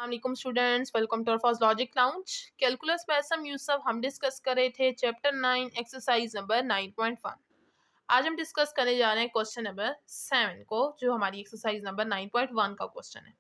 वालेकुम students, welcome to our first logic lounge. Calculus में some Yusuf हम डिस्कस कर रहे थे चैप्टर 9 एक्सरसाइज नंबर 9.1। आज हम डिस्कस करने जा रहे हैं क्वेश्चन नंबर 7 को, जो हमारी एक्सरसाइज नंबर 9.1 का क्वेश्चन है।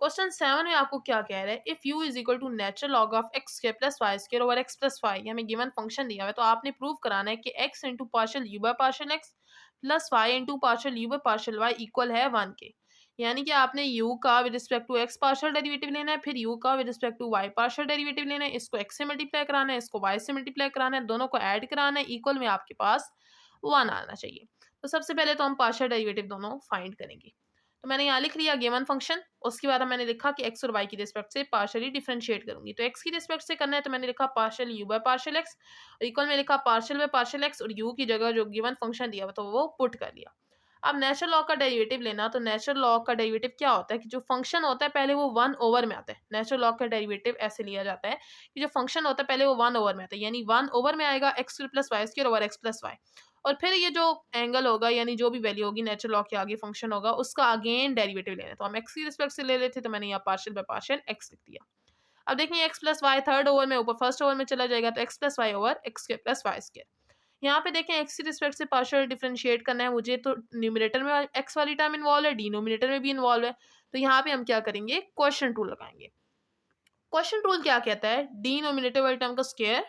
क्वेश्चन 7 में आपको क्या कह रहा है, if u is equal to natural log of x square plus Y square over x plus y, हमें गिवन फंक्शन दिया हुआ है, तो आपने प्रूव कराना है कि x into partial u by partial x plus y into partial u by partial y equal है 1 के। यानी कि आपने u का with respect to x partial derivative लेना है, फिर u का with respect to y partial derivative लेना है, इसको x से मल्टीप्लाई कराना है, इसको y से मल्टीप्लाई कराना है, दोनों को ऐड कराना है, इक्वल में आपके पास 1 आना चाहिए। तो सबसे पहले तो हम पार्शियल डेरिवेटिव दोनों फाइंड करेंगे। तो मैंने यहाँ लिख लिया गिवन फंक्शन, उसके बाद मैंने लिखा कि x और y की रिस्पेक्ट से पार्शियली डिफरेंशिएट करूंगी। तो x की रिस्पेक्ट से करना है तो मैंने लिखा partial u by partial x, और इक्वल में लिखा पार्शियल बाय पार्शियल x, और u की जगह जो गिवन फंक्शन दिया हुआ तो वो पुट कर लिया। अब नेचुरल लॉग का डेरिवेटिव लेना, तो नेचुरल लॉग का डेरिवेटिव क्या होता है कि जो फंक्शन होता है पहले वो 1 ओवर में आता है। नेचुरल लॉग का डेरिवेटिव ऐसे लिया जाता है कि जो फंक्शन होता है पहले वो 1 ओवर में आता है, यानी 1 ओवर में आएगा x square plus Y square over x plus y, और फिर ये जो एंगल होगा यानी जो भी वैल्यू होगी नेचुरल लॉग के आगे फंक्शन होगा उसका अगेन डेरिवेटिव लेना है। तो हम एक्स की रिस्पेक्ट से ले लेते, तो मैंने यहाँ पार्शियल बाय पार्शियल एक्स लिख दिया। अब देखिए x plus y third over में ऊपर फर्स्ट ओवर में चला जाएगा, तो x plus y over x square plus Y square. यहाँ पे देखें एक्स की रिस्पेक्ट से पार्शियल डिफरेंशिएट करना है मुझे, तो न्यूमरेटर में एक्स वाली टर्म इन्वॉल्व है, डिनोमिनेटर में भी इन्वॉल्व है, तो यहाँ पे हम क्या करेंगे, क्वेश्चन टूल लगाएंगे। क्वेश्चन टूल क्या कहता है, डिनोमिनेटर वाली टर्म का स्क्वायर,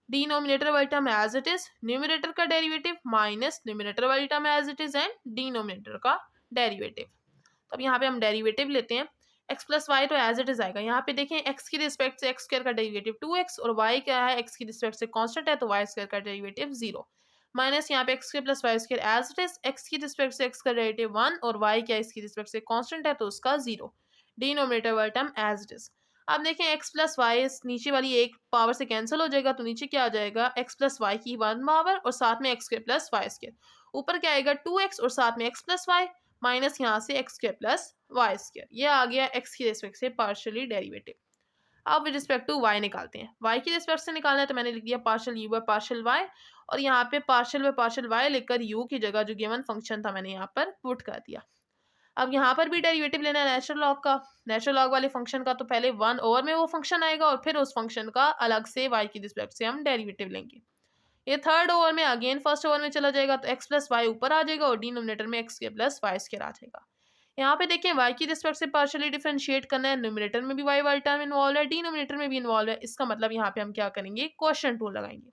डिनोमिनेटर वाली term as it is, numerator का डेरिवेटिव माइनस न्यूमरेटर वाली term as it is and denominator का डेरिवेटिव। तो अब यहाँ पे हम डेरिवेटिव लेते हैं। एक्स प्लस वाई तो एज इट इज आएगा। यहाँ पे देखें एक्स की रिस्पेक्ट से एक्स स्क्वायर का डेरिवेटिव 2x, और वाई क्या है, एक्स की रिस्पेक्ट से कांस्टेंट है तो वाई स्क्वायर का डेरिवेटिव 0, माइनस यहाँ पे x square plus Y square as it is, x की रिस्पेक्ट से एक्स का डेरिवेटिव 1 और वाई क्या इसकी रिस्पेक्ट से कांस्टेंट है तो उसका 0, डिनोमिनेटर वाला टर्म एज इट इज। अब देखें एक्स प्लस वाई नीचे वाली एक पावर से कैंसिल हो जाएगा, तो नीचे क्या आ जाएगा, एक्स प्लस वाई की 1 पावर और साथ में x square plus Y square, ऊपर क्या आएगा 2x और साथ में एक्स प्लस वाई, माइनस यहाँ से x square plus Y square. ये आ गया एक्स की रिस्पेक्ट से पार्शियली डेरिवेटिव। अब विद रिस्पेक्ट टू वाई निकालते हैं। वाई की रिस्पेक्ट से निकालना है तो मैंने लिख दिया partial u by partial y, और यहाँ पे पार्शियल बाय पार्शियल वाई लिखकर यू की जगह जो गिवन फंक्शन था मैंने यहाँ पर पुट कर दिया। अब यहाँ पर भी डेरिवेटिव लेना है नेचुरल लॉग का। नेचुरल लॉग वाले फंक्शन का तो पहले 1 ओवर में वो फंक्शन आएगा और फिर उस फंक्शन का अलग से वाई की रिस्पेक्ट से हम डेरिवेटिव लेंगे। ये थर्ड ओवर में अगेन फर्स्ट ओवर में चला जाएगा, तो एक्स प्लस वाई ऊपर आ जाएगा और डिनोमिनेटर में x square plus Y square आ जाएगा। यहाँ पे देखिए वाई की रिस्पेक्ट से पार्शियली डिफरेंशिएट करना है, न्यूमरेटर में भी वाई वाली टर्म इन्वॉल्व है, डिनोमिनेटर में भी इन्वॉल्व है, इसका मतलब यहाँ पे हम क्या करेंगे, क्वेश्चन टूल लगाएंगे।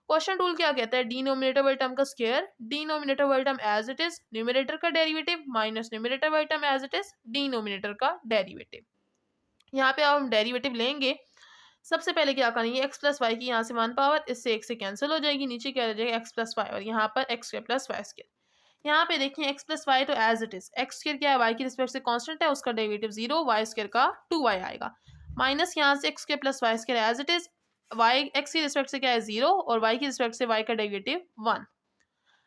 क्वेश्चन टूल क्या कहता है, डिनोमिनेटर वाली टर्म का स्क्वायर, डिनोमिनेटर वाली term as it is, numerator का डेरिवेटिव माइनस न्यूमरेटर वाली term as it is, denominator का डेरिवेटिव। यहाँ पे अब हम डेरिवेटिव लेंगे। सबसे पहले क्या करेंगे, एक्स प्लस वाई की यहाँ से 1 पावर इससे एक से कैंसिल हो जाएगी, नीचे क्या रह जाएगा एक्स प्लस वाई, और यहाँ पर x square plus Y square. यहाँ पे देखिए एक्स प्लस वाई तो as it is, x square क्या है वाई की रिस्पेक्ट से कांस्टेंट है, उसका डेरिवेटिव 0, वाई स्क्वायर का 2y आएगा, माइनस यहाँ से x square plus Y square as it is, y x की रिस्पेक्ट से क्या है 0 और वाई की रिस्पेक्ट से वाई का डेरिवेटिव 1।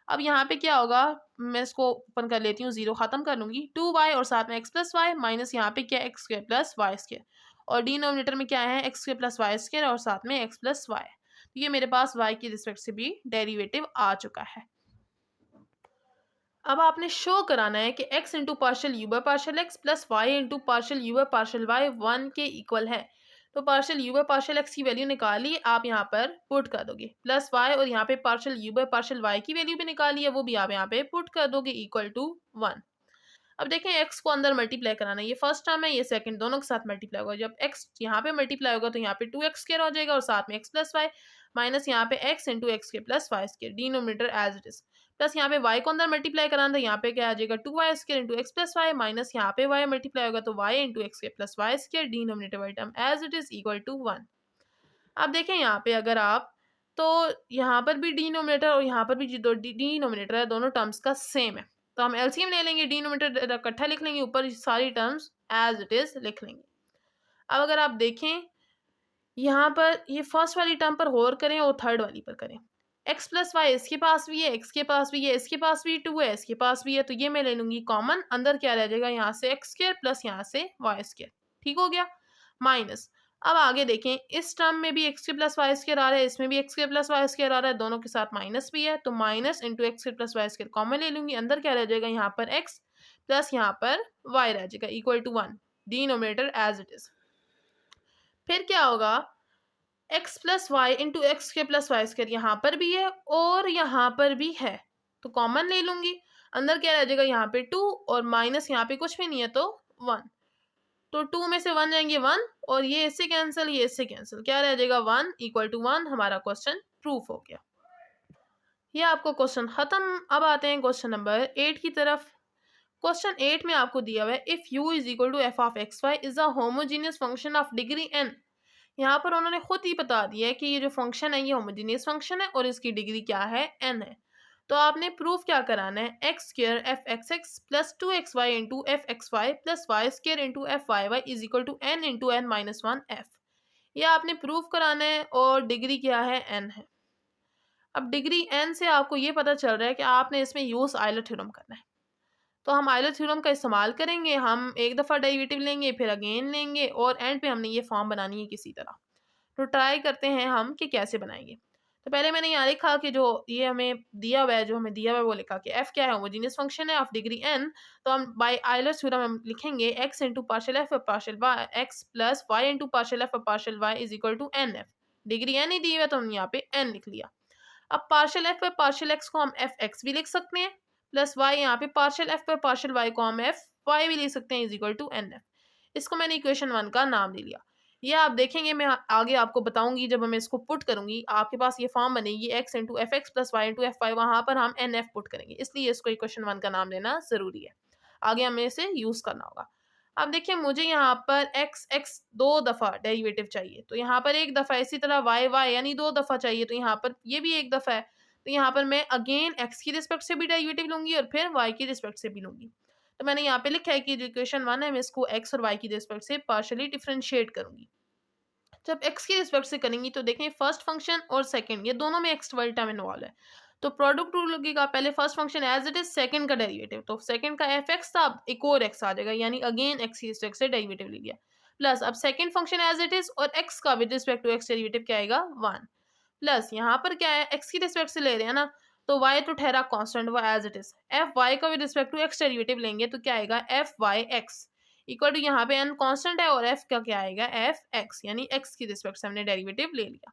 अब यहाँ पे क्या होगा, मैं इसको ओपन कर लेती हूँ, 0 खत्म कर लूंगी, 2y और साथ में एक्स प्लस वाई माइनस यहाँ पे क्या x square plus Y square, और डिनोमिनेटर में क्या है x square plus Y square और साथ में एक्स प्लस वाई। तो ये मेरे पास y की रिस्पेक्ट से भी डेरिवेटिव आ चुका है। अब आपने शो कराना है कि x into partial u by partial x plus y into partial u by partial y 1 के इक्वल है। तो partial u by partial x की वैल्यू निकाली आप यहाँ पर पुट कर दोगे, प्लस वाई और यहाँ पे partial u by partial y की वैल्यू भी निकाली है, वो भी आप यहाँ पे पुट कर दोगे इक्वल टू 1। अब देखें x को अंदर मल्टीप्लाई कराना है, ये फर्स्ट टर्म है ये सेकंड, दोनों के साथ मल्टीप्लाई होगा। जब x यहाँ पे मल्टीप्लाई होगा तो यहाँ पे 2x स्क्वायर हो जाएगा और साथ में x प्लस वाई, माइनस यहाँ पे x into x square plus Y square, denominator as it is, plus यहाँ पे y को अंदर मल्टीप्लाई कराना था, यहाँ पे क्या आ जाएगा 2y square into X plus Y, minus यहाँ पे y मल्टीप्लाई होगा तो y into x square plus Y square, denominator वाली term as it is equal to 1। अब देखें यहाँ पे अगर आप, तो यहाँ पर भी डिनोमिनेटर और यहाँ पर भी जो डिनोमिनेटर है दोनों टर्म्स का सेम है, तो हम एलसीएम ले लेंगे, डिनोमिनेटर इकट्ठा लिख लेंगे, ऊपर सारी टर्म्स एज इट इज लिख लेंगे। अब अगर आप देखें यहाँ पर ये फर्स्ट वाली टर्म पर होर करें और थर्ड वाली पर करें, एक्स प्लस वाई इसके पास भी है, एक्स के पास भी है, इसके पास भी 2 है, इसके पास भी है, तो ये मैं ले लूंगी कॉमन, अंदर क्या रह जाएगा यहाँ से एक्स स्क्वायर प्लस यहाँ से वाई स्क्वायर, ठीक हो गया, माइनस। अब आगे देखें इस टर्म में भी X square plus Y square आ रहा है, इसमें भी X square plus Y square आ रहा है, दोनों के साथ माइनस भी है, तो minus into x square plus Y square common ले लूंगी, अंदर क्या रह जाएगा यहाँ पर एक्स प्लस यहाँ पर वाई रह जाएगा equal to 1, denominator as it is. फिर क्या होगा, x plus y into x के प्लस वाई स्क्वायर यहाँ पर भी है और यहाँ पर भी है, तो कॉमन ले लूंगी। अंदर क्या रह जाएगा, यहाँ पे 2 और माइनस यहाँ पे कुछ भी नहीं है तो 1, तो 2 में से 1 जाएंगे 1 और ये इससे कैंसिल, ये इससे कैंसिल, क्या रह जाएगा 1 इक्वल टू 1। हमारा क्वेश्चन प्रूफ हो गया। ये आपको क्वेश्चन खत्म। अब आते हैं क्वेश्चन नंबर 8 की तरफ। क्वेश्चन 8 में आपको दिया हुआ है if u is equal to f of x y is a homogeneous function of degree n। यहाँ पर उन्होंने खुद ही बता दिया है कि ये जो फंक्शन है ये होमोजीनियस फंक्शन है और इसकी डिग्री क्या है, n है। तो आपने प्रूफ क्या कराना है, x square f x x plus 2xy into F x y plus y square into f y y is equal to n into n minus 1 f. ये आपने प्रूफ कराना है और डिग्री क्या है, n है। अब डिग्री n से आपको ये पता चल रहा है कि आपने इसमें यूज आयलर थ्योरम करना है। तो हम आयलर थ्योरम का इस्तेमाल करेंगे, हम एक दफ़ा डेरिवेटिव लेंगे फिर अगेन लेंगे और एंड पे हमने ये फॉर्म बनानी है किसी तरह। तो ट्राई करते हैं हम कि कैसे बनाएंगे। तो पहले मैंने यहाँ लिखा कि जो ये हमें दिया हुआ है, जो हमें दिया हुआ है वो लिखा कि एफ क्या है, होमोजीनियस फंक्शन है ऑफ डिग्री n। तो हम बाय आयलर थ्योरम हम लिखेंगे x into partial f partial y x plus y into partial f partial y is equal to n f. Degree n ही दी हुई है तो हमने यहाँ पे n लिख लिया। अब पार्शियल एफ पर पार्शियल एक्स को हम एफ एक्स भी लिख सकते हैं प्लस वाई, यहाँ पे पार्शियल एफ पर पार्शियल वाई को हम एफ वाई भी लिख सकते हैं is equal to n f. इसको मैंने इक्वेशन 1 का नाम दे लिया। ये आप देखेंगे, मैं आगे आपको बताऊंगी जब मैं इसको पुट करूंगी आपके पास ये फॉर्म बनेगी x into F x plus y into f y, वहाँ पर हम एन एफ पुट करेंगे, इसलिए इसको इक्वेशन 1 का नाम देना ज़रूरी है। आगे हमें इसे यूज़ करना होगा। अब देखिए मुझे यहाँ पर एक्स एक्स 2 दफ़ा डेरिवेटिव चाहिए, तो यहाँ पर एक दफ़ा, इसी तरह वाई वाई यानी 2 दफ़ा चाहिए, तो यहाँ पर ये भी एक दफ़ा है। तो यहाँ पर मैं अगेन एक्स की रिस्पेक्ट से भी डेरिवेटिव लूंगी और फिर वाई की रिस्पेक्ट से भी लूंगी। तो मैंने यहाँ पे लिखा है कि जो इक्वेशन 1 है मैं इसको एक्स और वाई की रिस्पेक्ट से पार्शियली डिफरेंशिएट करूंगी। जब एक्स की रिस्पेक्ट से करेंगी तो देखें फर्स्ट फंक्शन और सेकंड ये दोनों में एक्स वाली टर्म इन्वॉल्व है, तो प्रोडक्ट रूल लगेगा। पहले first function as it is, second का डेरिवेटिव, तो सेकंड का एफ एक्स था, अब एक और एक्स आ जाएगा, यानी अगेन एक्स की रिस्पेक्ट से डेरिवेटिव ले लिया। प्लस अब second function as it is और एक्स का with respect to x derivative क्या आएगा 1। प्लस यहाँ पर क्या है, एक्स की रिस्पेक्ट से ले रहे हैं ना, तो y तो ठहरा कांस्टेंट, वो as it is. F Y का with respect to x derivative लेंगे तो क्या आएगा F Y X equal to, यहाँ पे n कांस्टेंट है और f का क्या आएगा एफ एक्स, यानी x की रिस्पेक्ट से हमने डेरिवेटिव ले लिया।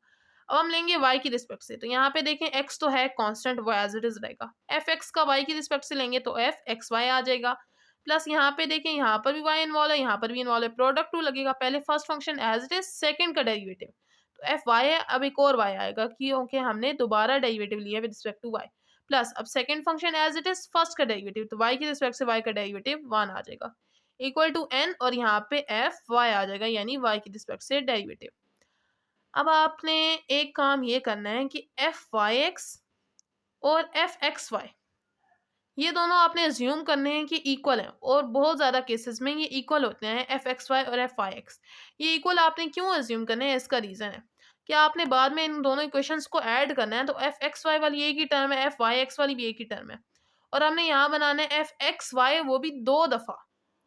अब हम लेंगे y की रिस्पेक्ट से, तो यहाँ पे देखें x तो है कांस्टेंट, वो एज इट इज रहेगा। एफ एक्स का y की रिस्पेक्ट से लेंगे तो एफ एक्स वाई आ जाएगा। प्लस यहाँ पे देखें यहाँ पर भी y इन्वॉल्व है, यहाँ पर भी इन्वॉल्व है, प्रोडक्ट रूल लगेगा। पहले first function as it is, second का डेरिवेटिव, तो एफ वाई है, अब एक और y आएगा क्योंकि हमने दोबारा डेरिवेटिव लिया with respect to y। Plus अब second function as it is, first का डेरिवेटिव, तो y की रिस्पेक्ट से y का डेरिवेटिव 1 आ जाएगा इक्वल टू n और यहाँ पे एफ वाई आ जाएगा, यानी y की रिस्पेक्ट से डेरिवेटिव। अब आपने एक काम ये करना है कि एफ वाई एक्स और एफ एक्स वाई ये दोनों आपने अज्यूम करने हैं कि इक्वल हैं, और बहुत ज़्यादा केसेस में ये इक्वल होते हैं, एफ एक्स वाई और एफ वाई एक्स। ये इक्वल आपने क्यों अज्यूम करने हैं, इसका रीज़न है कि आपने बाद में इन दोनों इक्वेशंस को ऐड करना है, तो एफ एक्स वाई वाली एक ही टर्म है, एफ वाई एक्स वाली भी एक ही टर्म है, और हमने यहाँ बनाना है एफ एक्स वाई, वो भी 2 दफ़ा।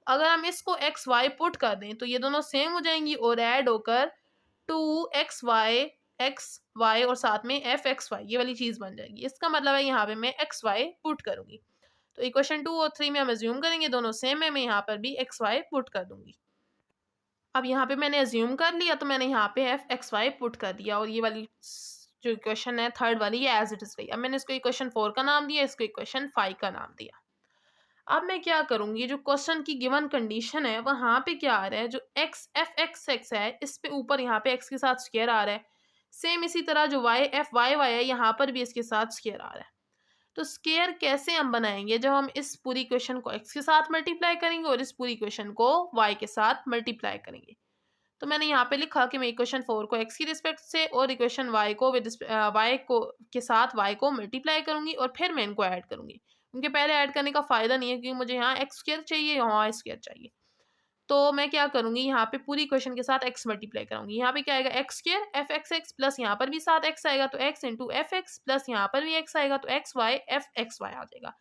अगर हम इसको एक्स वाई पुट कर दें तो ये दोनों सेम हो जाएंगी और ऐड होकर 2xy और साथ में एफ एक्स वाई ये वाली चीज़ बन जाएगी। इसका मतलब है यहाँ पे मैं एक्स वाई पुट करूँगी, तो इक्वेशन 2 और 3 में हम अज्यूम करेंगे दोनों सेम है, मैं यहाँ पर भी एक्स वाई पुट कर दूंगी। अब यहाँ पे मैंने अज्यूम कर लिया तो मैंने यहाँ पे एफ एक्स वाई पुट कर दिया, और ये वाली जो इक्वेशन है थर्ड वाली ये एज इट इज रही। अब मैंने इसको इक्वेशन 4 का नाम दिया, इसको इक्वेशन 5 का नाम दिया। अब मैं क्या करूंगी, जो क्वेश्चन की गिवन कंडीशन है वहां पे क्या आ रहा है, जो एक्स एफ एक्स एक्स है इस पे ऊपर यहाँ पे एक्स के साथ स्क्वायर आ रहा है, सेम इसी तरह जो वाई एफ वाई वाई है यहाँ पर भी इसके साथ स्क्वायर आ रहा है। तो स्क्वायर कैसे हम बनाएंगे, जब हम इस पूरी इक्वेशन को एक्स के साथ मल्टीप्लाई करेंगे और इस पूरी इक्वेशन को वाई के साथ मल्टीप्लाई करेंगे। तो मैंने यहाँ पे लिखा कि मैं इक्वेशन 4 को एक्स की रिस्पेक्ट से और इक्वेशन वाई को विद वाई को के साथ वाई को मल्टीप्लाई करूंगी और फिर मैं इनको ऐड करूंगी, क्योंकि पहले ऐड करने का फ़ायदा नहीं है, क्योंकि मुझे यहाँ एक्स स्क्वायर चाहिए, यहाँ वाई स्क्वायर चाहिए। तो मैं क्या करूंगी, यहाँ पे पूरी इक्वेशन के साथ एक्स मल्टीप्लाई करूंगी। यहाँ पे क्या आएगा x square F x x plus यहाँ पर भी साथ एक्स आएगा तो X into F x plus यहाँ पर भी एक्स आएगा तो X Y F x Y आ जाएगा।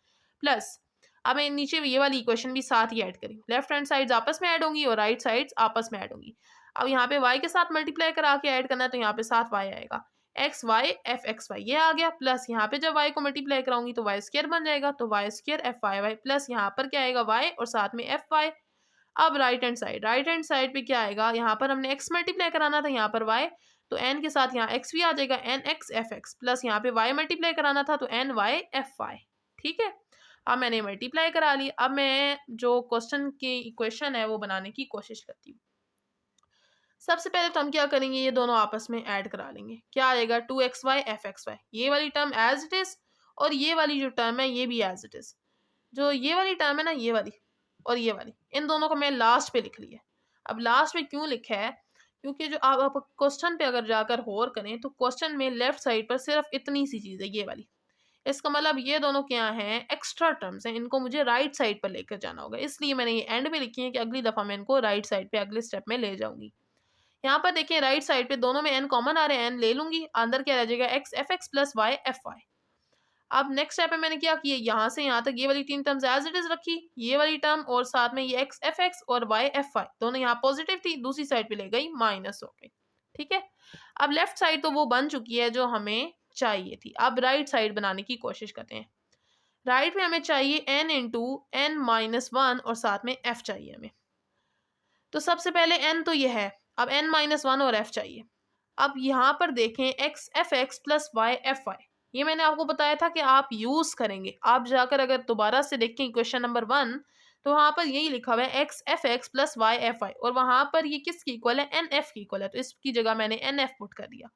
प्लस अब मैं नीचे ये वाली इक्वेशन भी साथ ही ऐड करी, लेफ्ट हैंड साइड्स आपस में ऐड होंगी और राइट साइड्स आपस में ऐड होंगी। अब यहाँ पे y के साथ मल्टीप्लाई करा के ऐड करना है तो यहाँ पे साथ y आएगा, x Y F x y ये आ गया। प्लस यहाँ पे जब y को मल्टीप्लाई कराऊंगी तो वाई स्क्वायर बन जाएगा, तो y square f y y plus यहाँ पर क्या आएगा y और साथ में एफ वाई। अब राइट हैंड साइड पे क्या आएगा, यहाँ पर हमने x मल्टीप्लाई कराना था, यहाँ पर y, तो n के साथ यहाँ x भी आ जाएगा, n x f x, plus यहाँ पे y मल्टीप्लाई कराना था तो एन वाई एफ वाई। ठीक है, अब मैंने मल्टीप्लाई करा ली। अब मैं जो क्वेश्चन की इक्वेशन है वो बनाने की कोशिश करती हूँ। सबसे पहले तो हम क्या करेंगे, ये दोनों आपस में ऐड करा लेंगे। क्या आएगा, 2xy एफ एक्स वाई, ये वाली टर्म एज इट इज, और ये वाली जो टर्म है ये भी एज इट इज। जो ये वाली टर्म है ना, ये वाली और ये वाली, इन दोनों को मैं लास्ट पे लिख लिया। अब लास्ट में क्यों लिखा है, क्योंकि जो आप क्वेश्चन पे अगर जाकर गौर करें तो क्वेश्चन में लेफ्ट साइड पर सिर्फ इतनी सी चीज़ है, ये वाली। इसका मतलब ये दोनों क्या हैं, एक्स्ट्रा टर्म्स हैं, इनको मुझे राइट साइड पर लेकर जाना होगा। इसलिए मैंने ये एंड में लिखी है कि अगली दफ़ा मैं इनको राइट साइड पे अगले स्टेप में ले जाऊंगी। यहाँ पर देखिए राइट साइड पे दोनों में एन कॉमन आ रहे हैं, एन ले लूंगी, अंदर क्या रह जाएगा, x f x plus y f y. अब नेक्स्ट स्टेप में मैंने क्या किया, यहाँ से यहाँ तक ये वाली तीन टर्म्स एज इट इज रखी, ये वाली टर्म और साथ में ये एक्स एफ एक्स और वाई एफ वाई दोनों यहाँ पॉजिटिव थी, दूसरी साइड पे ले गई माइनस हो गई। ठीक है, अब लेफ्ट साइड तो वो बन चुकी है जो हमें चाहिए थी। अब राइट साइड बनाने की कोशिश करते हैं। राइट में हमें चाहिए n into n minus one और साथ में एफ चाहिए हमें। तो सबसे पहले एन तो ये है, अब एन माइनस वन और एफ चाहिए। अब यहाँ पर देखें x f x plus y f y, ये मैंने आपको बताया था कि आप यूज करेंगे। आप जाकर अगर दोबारा से देखें क्वेश्चन नंबर 1 तो वहां पर यही लिखा हुआ है x f x plus y f y, और वहां पर ये किसकी इक्वल है, एन एफ की इक्वल है, तो इसकी जगह मैंने एन एफ पुट कर दिया।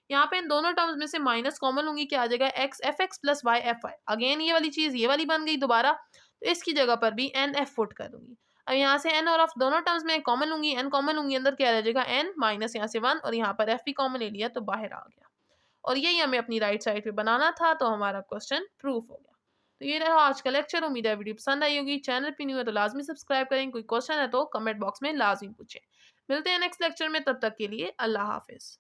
यहाँ पे इन दोनों टर्म्स में से माइनस कॉमन लूंगी, क्या आ जाएगा, x f x plus y f y. Again ये वाली चीज ये वाली बन गई दोबारा, तो इसकी जगह पर भी एन एफ पुट कर दूंगी। अब यहाँ से एन और एफ दोनों टर्म्स में कॉमन लूंगी, एन कॉमन लूंगी, अंदर क्या रह जाएगा, एन माइनस यहाँ से वन, और यहाँ पर एफ भी कॉमन ले लिया तो बाहर आ गया। और यही हमें अपनी राइट साइड पे बनाना था, तो हमारा क्वेश्चन प्रूफ हो गया। तो ये रहा आज का लेक्चर। उम्मीद है वीडियो पसंद आई होगी। चैनल पे न्यू है तो लाजमी सब्सक्राइब करें। कोई क्वेश्चन है तो कमेंट बॉक्स में लाजमी पूछें। मिलते हैं नेक्स्ट लेक्चर में, तब तक के लिए अल्लाह हाफिज।